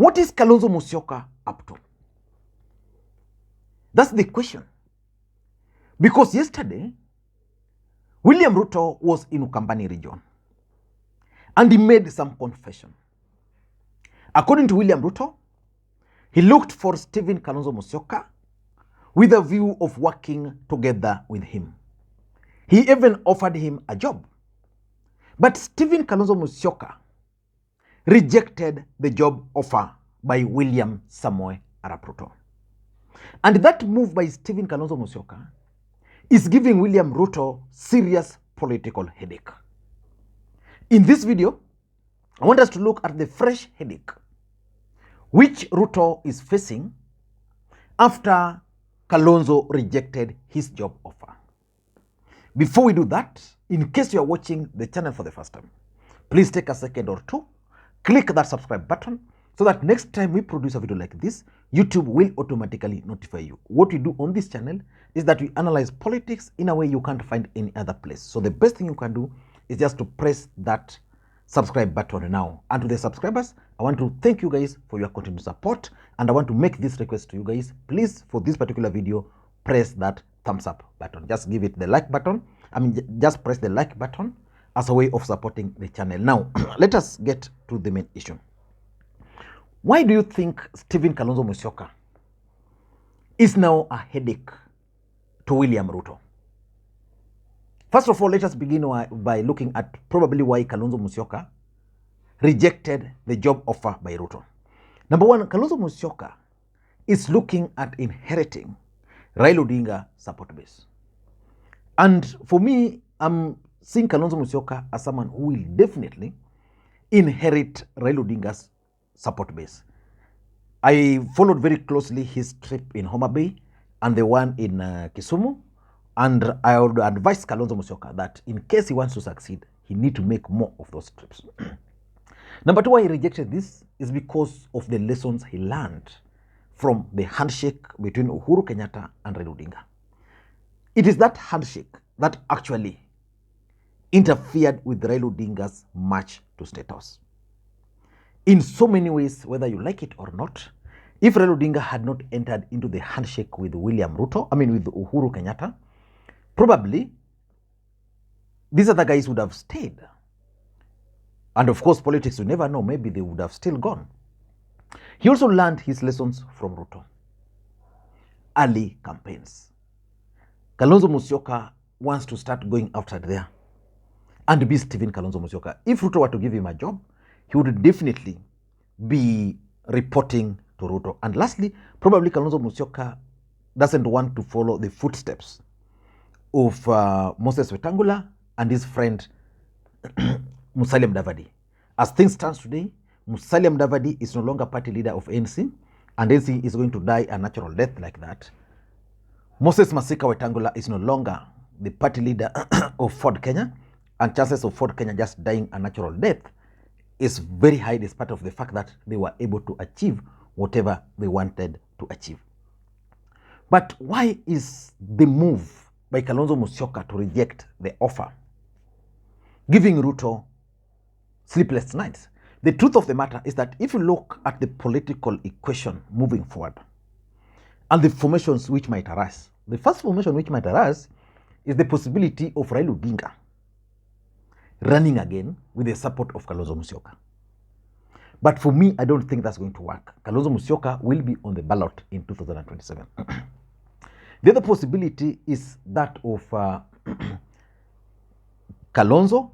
What is Kalonzo Musyoka up to? That's the question. Because yesterday, William Ruto was in Ukambani region and he made some confession. According to William Ruto, he looked for Stephen Kalonzo Musyoka with a view of working together with him. He even offered him a job. But Stephen Kalonzo Musyoka rejected the job offer by William Samoei Arap Ruto. And that move by Stephen Kalonzo Musyoka is giving William Ruto serious political headache. In this video, I want us to look at the fresh headache which Ruto is facing after Kalonzo rejected his job offer. Before we do that, in case you are watching the channel for the first time, please take a second or two, click that subscribe button so that next time we produce a video like this, YouTube will automatically notify you. What we do on this channel is that we analyze politics in a way you can't find any other place. So the best thing you can do is just to press that subscribe button now. And to the subscribers, I want to thank you guys for your continued support. And I want to make this request to you guys. Please, for this particular video, press that thumbs up button. Just give it the like button. Just press the like button as a way of supporting the channel. Now, let us get to the main issue. Why do you think Stephen Kalonzo Musyoka is now a headache to William Ruto? First of all, let us begin by looking at probably why Kalonzo Musyoka rejected the job offer by Ruto. Number one, Kalonzo Musyoka is looking at inheriting Raila Odinga support base. And for me, I'm seeing Kalonzo Musyoka as someone who will definitely inherit Raila Odinga's support base. I followed very closely his trip in Homa Bay and the one in Kisumu. And I would advise Kalonzo Musyoka that in case he wants to succeed, he needs to make more of those trips. Number two, why he rejected this is because of the lessons he learned from the handshake between Uhuru Kenyatta and Raila Odinga. It is that handshake that actually interfered with Raila Odinga's march to State House. In so many ways, whether you like it or not, if Raila Odinga had not entered into the handshake with with Uhuru Kenyatta, probably these other guys would have stayed. And of course, politics, you never know, maybe they would have still gone. He also learned his lessons from Ruto. Early campaigns. Kalonzo Musyoka wants to start going after there and be Stephen Kalonzo Musyoka. If Ruto were to give him a job, he would definitely be reporting to Ruto. And lastly, probably Kalonzo Musyoka doesn't want to follow the footsteps of Moses Wetangula and his friend Musalia Mudavadi. As things stand today, Musalia Mudavadi is no longer party leader of ANC, and ANC is going to die a natural death like that. Moses Masika Wetangula is no longer the party leader of Ford Kenya, and chances of Ford Kenya just dying a natural death is very high despite of the fact that they were able to achieve whatever they wanted to achieve. But why is the move by Kalonzo Musyoka to reject the offer giving Ruto sleepless nights? The truth of the matter is that if you look at the political equation moving forward and the formations which might arise, the first formation which might arise is the possibility of Raila Odinga running again with the support of Kalonzo Musyoka. But for me, I don't think that's going to work. Kalonzo Musyoka will be on the ballot in 2027. The other possibility is that of Kalonzo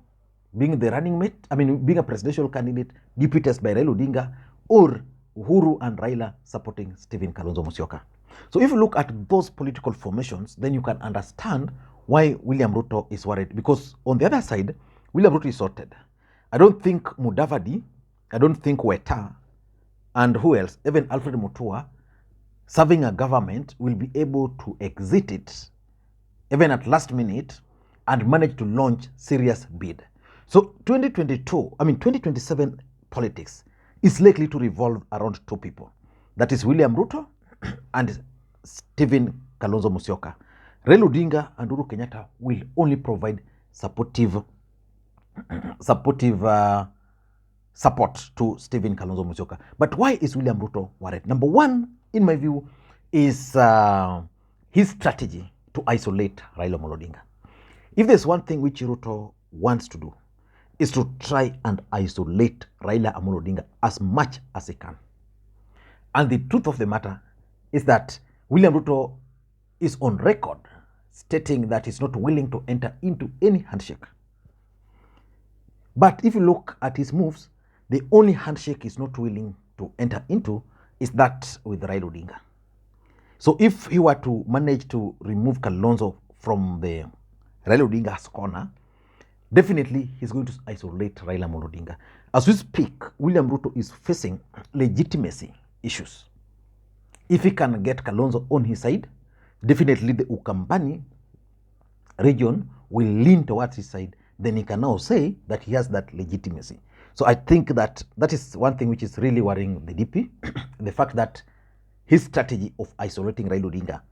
being the running mate, being a presidential candidate, deputized by Raila Odinga, or Uhuru and Raila supporting Stephen Kalonzo Musyoka. So if you look at those political formations, then you can understand why William Ruto is worried. Because on the other side, William Ruto is sorted. I don't think Mudavadi, I don't think Weta, and who else, even Alfred Mutua, serving a government, will be able to exit it, even at last minute, and manage to launch serious bid. So 2027 politics is likely to revolve around two people. That is William Ruto and Stephen Kalonzo Musyoka. Raila Odinga and Uhuru Kenyatta will only provide supportive support to Stephen Kalonzo Musyoka. But why is William Ruto worried? Number one, in my view, is his strategy to isolate Raila Odinga. If there's one thing which Ruto wants to do, is to try and isolate Raila Odinga as much as he can. And the truth of the matter is that William Ruto is on record stating that he's not willing to enter into any handshake. But if you look at his moves, the only handshake he's not willing to enter into is that with Raila Odinga. So if he were to manage to remove Kalonzo from the Raila Odinga's corner, definitely he's going to isolate Raila Odinga. As we speak, William Ruto is facing legitimacy issues. If he can get Kalonzo on his side, definitely the Ukambani region will lean towards his side. Then he can now say that he has that legitimacy. So I think that that is one thing which is really worrying the DP, the fact that his strategy of isolating Raila Odinga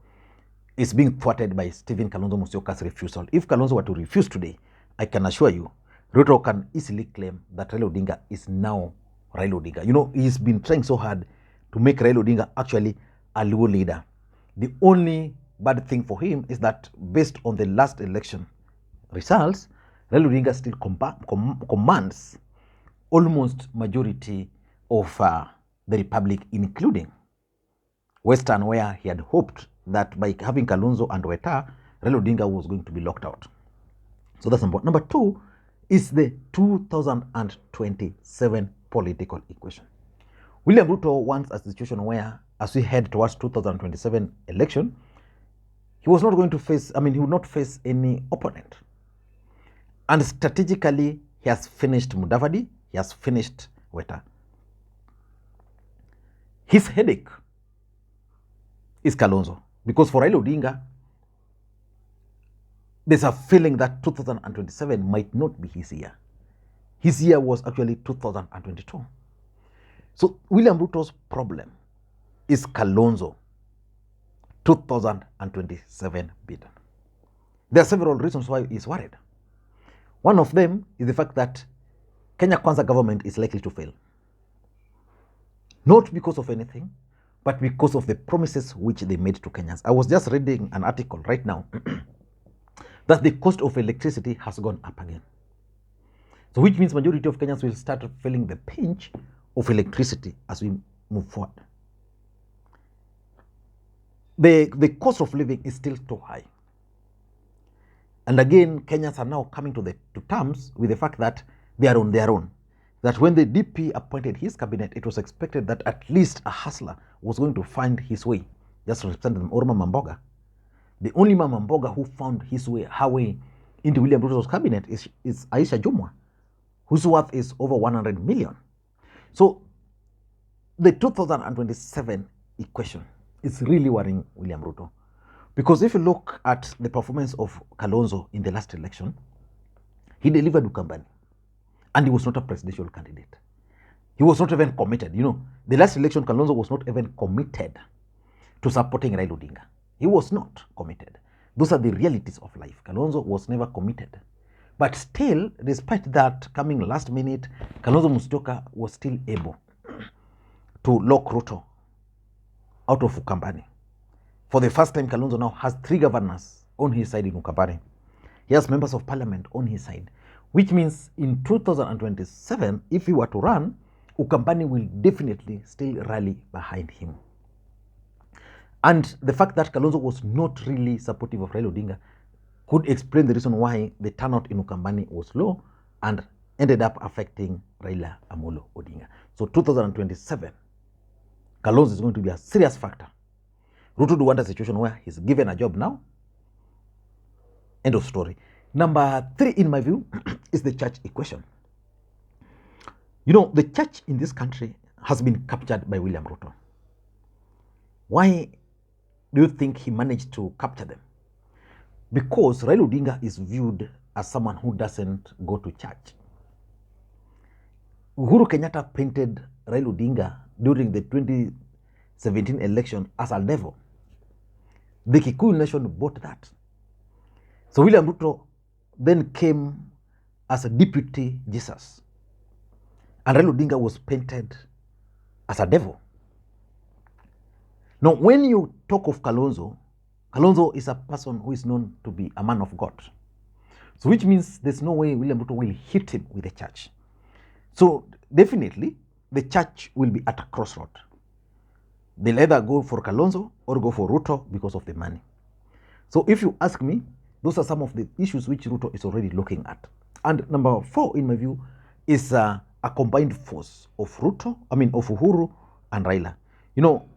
is being thwarted by Stephen Kalonzo Musyoka's refusal. If Kalonzo were to refuse today, I can assure you, Ruto can easily claim that Raila Odinga is now Raila Odinga. You know, he's been trying so hard to make Raila Odinga actually a Luo leader. The only bad thing for him is that based on the last election results, Raila Odinga still commands almost majority of the Republic, including Western, where he had hoped that by having Kalonzo and Weta, Raila Odinga was going to be locked out. So that's number one. Number two is the 2027 political equation. William Ruto wants a situation where, as we head towards 2027 election, he was not going to face, he would not face any opponent. And strategically, he has finished Mudavadi, he has finished Weta. His headache is Kalonzo, because for Raila Odinga, there's a feeling that 2027 might not be his year. His year was actually 2022. So William Ruto's problem is Kalonzo 2027 bid. There are several reasons why he's worried. One of them is the fact that Kenya Kwanza government is likely to fail. Not because of anything, but because of the promises which they made to Kenyans. I was just reading an article right now that the cost of electricity has gone up again. So which means majority of Kenyans will start feeling the pinch of electricity as we move forward. The cost of living is still too high. And again, Kenyans are now coming to terms with the fact that they are on their own. That when the DP appointed his cabinet, it was expected that at least a hustler was going to find his way. Just Representative Orma Mamboga. The only Mamboga who found her way into William Ruto's cabinet is Aisha Jumwa, whose worth is over 100 million. So the 2027 equation is really worrying William Ruto. Because if you look at the performance of Kalonzo in the last election, he delivered Ukambani. And he was not a presidential candidate. He was not even committed. You know, the last election, Kalonzo was not even committed to supporting Raila Odinga. He was not committed. Those are the realities of life. Kalonzo was never committed. But still, despite that coming last minute, Kalonzo Musyoka was still able to lock Ruto out of Ukambani. For the first time, Kalonzo now has 3 governors on his side in Ukambani. He has members of parliament on his side, which means in 2027, if he were to run, Ukambani will definitely still rally behind him. And the fact that Kalonzo was not really supportive of Raila Odinga could explain the reason why the turnout in Ukambani was low and ended up affecting Raila Amolo Odinga. So 2027, Kalonzo is going to be a serious factor. Ruto do want a situation where he's given a job now. End of story. Number 3, in my view, is the church equation. You know, the church in this country has been captured by William Ruto. Why do you think he managed to capture them? Because Raila Odinga is viewed as someone who doesn't go to church. Uhuru Kenyatta painted Raila Odinga during the 2017 election as a devil. The Kikuyu nation bought that. So William Ruto then came as a deputy Jesus. And Raila Odinga was painted as a devil. Now, when you talk of Kalonzo, Kalonzo is a person who is known to be a man of God. So which means there's no way William Ruto will hit him with the church. So definitely, the church will be at a crossroad. They'll either go for Kalonzo or go for Ruto because of the money. So if you ask me, those are some of the issues which Ruto is already looking at. And number 4, in my view, is a combined force of Uhuru and Raila. You know,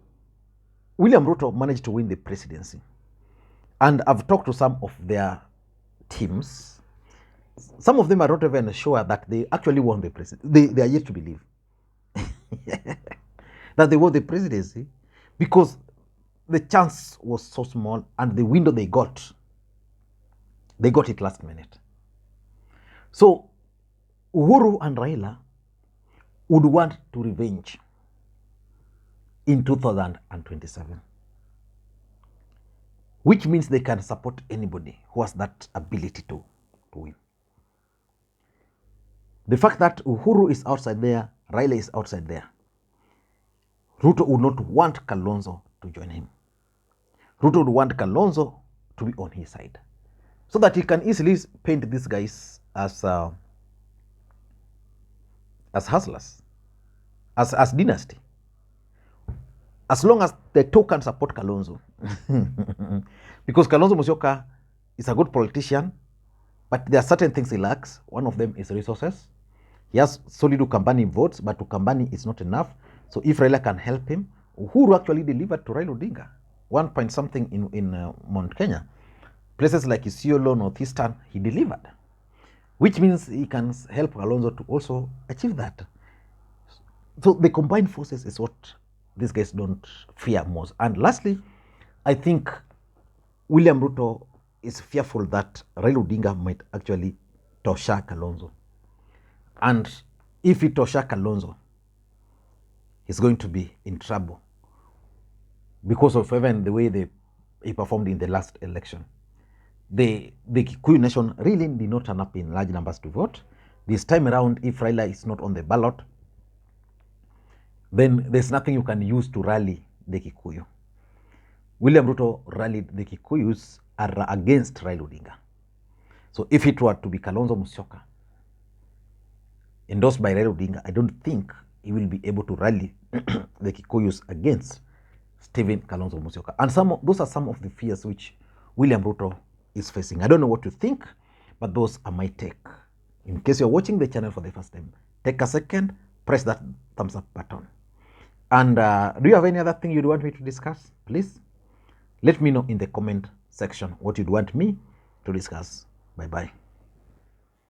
William Ruto managed to win the presidency. And I've talked to some of their teams. Some of them are not even sure that they actually won the presidency. They are yet to believe that they won the presidency, because the chance was so small and the window they got it last minute. So Uhuru and Raila would want to revenge in 2027, which means they can support anybody who has that ability to win. The fact that Uhuru is outside there, Raila is outside there, Ruto would not want Kalonzo to join him. Ruto would want Kalonzo to be on his side, so that he can easily paint these guys as hustlers, as dynasty, as long as the two can support Kalonzo. Because Kalonzo Musyoka is a good politician, but there are certain things he lacks. One of them is resources. He has solid Ukambani votes, but Ukambani is not enough. So if Raila can help him, Uhuru actually delivered to Raila Odinga 1 point something in Mount Kenya. Places like Isiolo, Northeastern, he delivered, which means he can help Kalonzo to also achieve that. So the combined forces is what these guys don't fear most. And lastly, I think William Ruto is fearful that Raila Odinga might actually tosha Kalonzo. And if he tosha Kalonzo, he's going to be in trouble because of even the way he performed in the last election. The Kikuyu nation really did not turn up in large numbers to vote. This time around, if Raila is not on the ballot, then there's nothing you can use to rally the Kikuyu. William Ruto rallied the Kikuyus against Raila Odinga. So if it were to be Kalonzo Musyoka, endorsed by Raila Odinga, I don't think he will be able to rally the Kikuyus against Stephen Kalonzo Musyoka. And those are some of the fears which William Ruto is facing. I don't know what to think, but those are my take. In case you're watching the channel for the first time, take a second, press that thumbs up button. And do you have any other thing you'd want me to discuss? Please let me know in the comment section what you'd want me to discuss. Bye-bye.